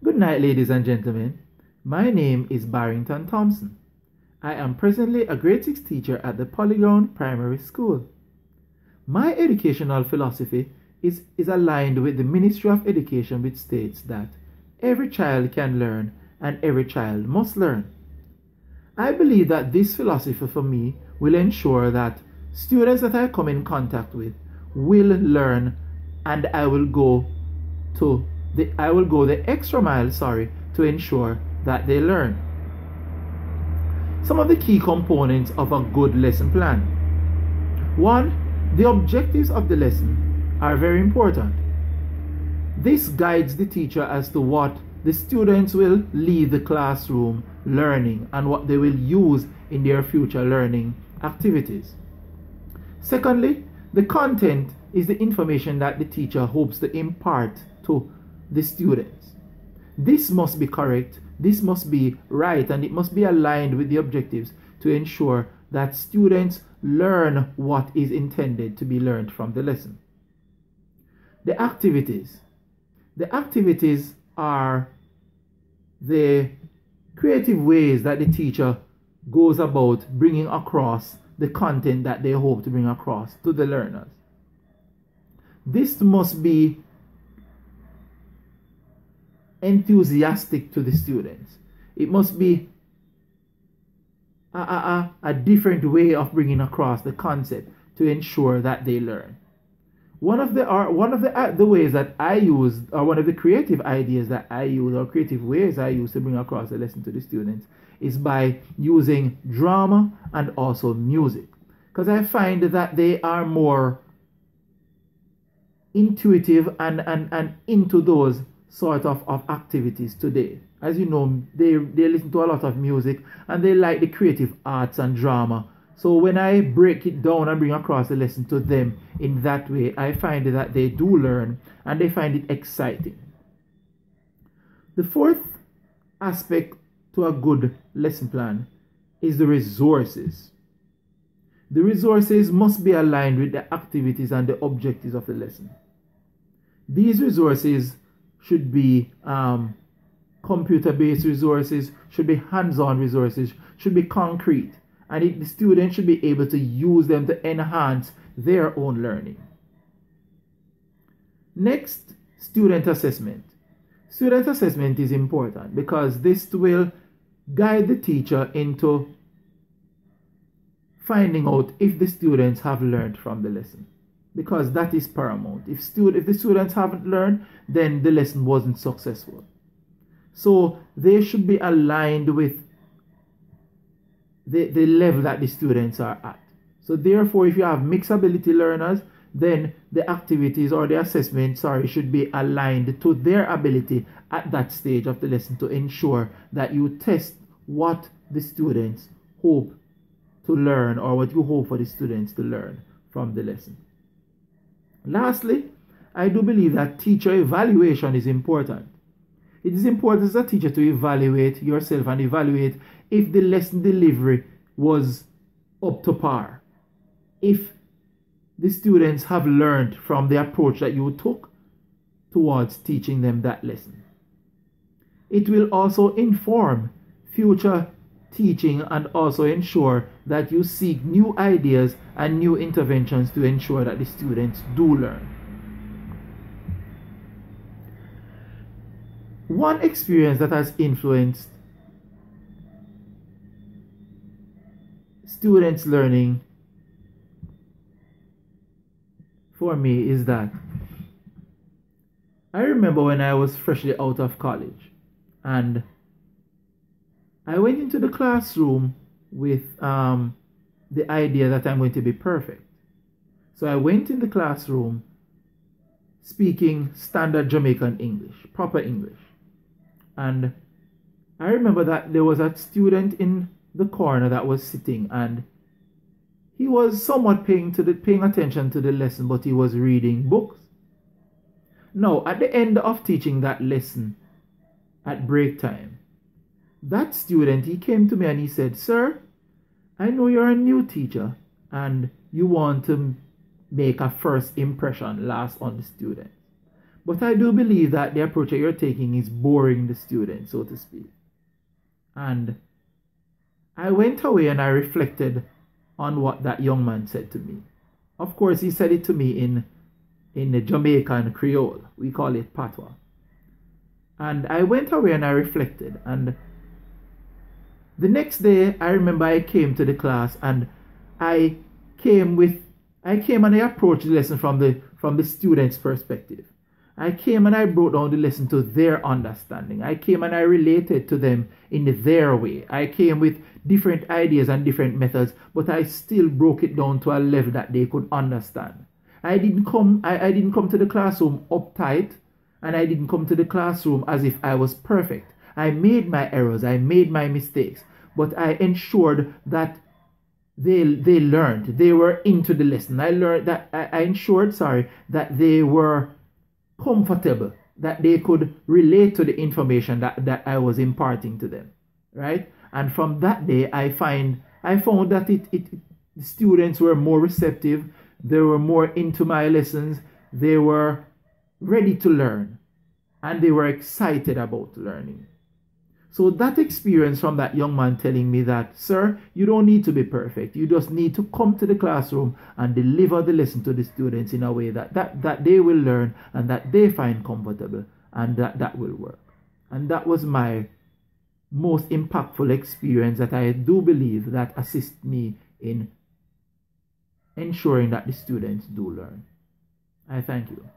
Good night, ladies and gentlemen. My name is Barrington Thompson. I am presently a grade 6 teacher at the Polygon Primary School. My educational philosophy is aligned with the Ministry of Education, which states that every child can learn and every child must learn. I believe that this philosophy for me will ensure that students that I come in contact with will learn, and I will go the extra mile, to ensure that they learn. Some of the key components of a good lesson plan. 1. The objectives of the lesson are very important. This guides the teacher as to what the students will leave the classroom learning and what they will use in their future learning activities. Secondly, the content is the information that the teacher hopes to impart to the students. This must be correct, this must be right, and it must be aligned with the objectives to ensure that students learn what is intended to be learned from the lesson. The activities. The activities are the creative ways that the teacher goes about bringing across the content that they hope to bring across to the learners. This must be enthusiastic to the students. It must be a different way of bringing across the concept to ensure that they learn. One of the ways that I use, or one of the creative ideas that I use, or creative ways I use to bring across the lesson to the students, is by using drama and also music, because I find that they are more intuitive and into those sort of activities today. As you know, they listen to a lot of music and they like the creative arts and drama. So when I break it down and bring across the lesson to them in that way, I find that they do learn and they find it exciting. The fourth aspect to a good lesson plan is the resources. The resources must be aligned with the activities and the objectives of the lesson. These resources should be computer-based resources, should be hands-on resources, should be concrete, and the student should be able to use them to enhance their own learning. Next, student assessment. Student assessment is important because this will guide the teacher into finding out if the students have learned from the lesson, because that is paramount. If the students haven't learned, then the lesson wasn't successful. So they should be aligned with the level that the students are at. So therefore, if you have mixed ability learners, then the activities or the assessment, should be aligned to their ability at that stage of the lesson to ensure that you test what the students hope to learn or what you hope for the students to learn from the lesson. Lastly, I do believe that teacher evaluation is important. It is important as a teacher to evaluate yourself and evaluate if the lesson delivery was up to par. If the students have learned from the approach that you took towards teaching them that lesson. It will also inform future teaching and also ensure that you seek new ideas and new interventions to ensure that the students do learn. One experience that has influenced students' learning for me is that I remember when I was freshly out of college and I went into the classroom with the idea that I'm going to be perfect. So I went in the classroom speaking standard Jamaican English, proper English. And I remember that there was a student in the corner that was sitting and he was somewhat paying attention to the lesson, but he was reading books. Now, at the end of teaching that lesson, at break time, that student, he came to me and he said, "Sir, I know you're a new teacher and you want to make a first impression last on the student. But I do believe that the approach that you're taking is boring the student, so to speak. And I went away and I reflected on what that young man said to me. Of course, he said it to me in the Jamaican Creole. We call it patois. And I went away and I reflected. And the next day, I remember I came to the class and I came and I approached the lesson from the student's perspective. I came and I brought down the lesson to their understanding. I came and I related to them in their way. I came with different ideas and different methods, but I still broke it down to a level that they could understand. I didn't come to the classroom uptight, and I didn't come to the classroom as if I was perfect. I made my errors, I made my mistakes, but I ensured that they learned, they were into the lesson. I ensured that they were comfortable, that they could relate to the information that I was imparting to them, right? And from that day, I found that the students were more receptive, they were more into my lessons, they were ready to learn, and they were excited about learning. So that experience from that young man telling me that, sir, you don't need to be perfect. You just need to come to the classroom and deliver the lesson to the students in a way that they will learn and that they find comfortable, and that will work. And that was my most impactful experience that I do believe that assists me in ensuring that the students do learn. I thank you.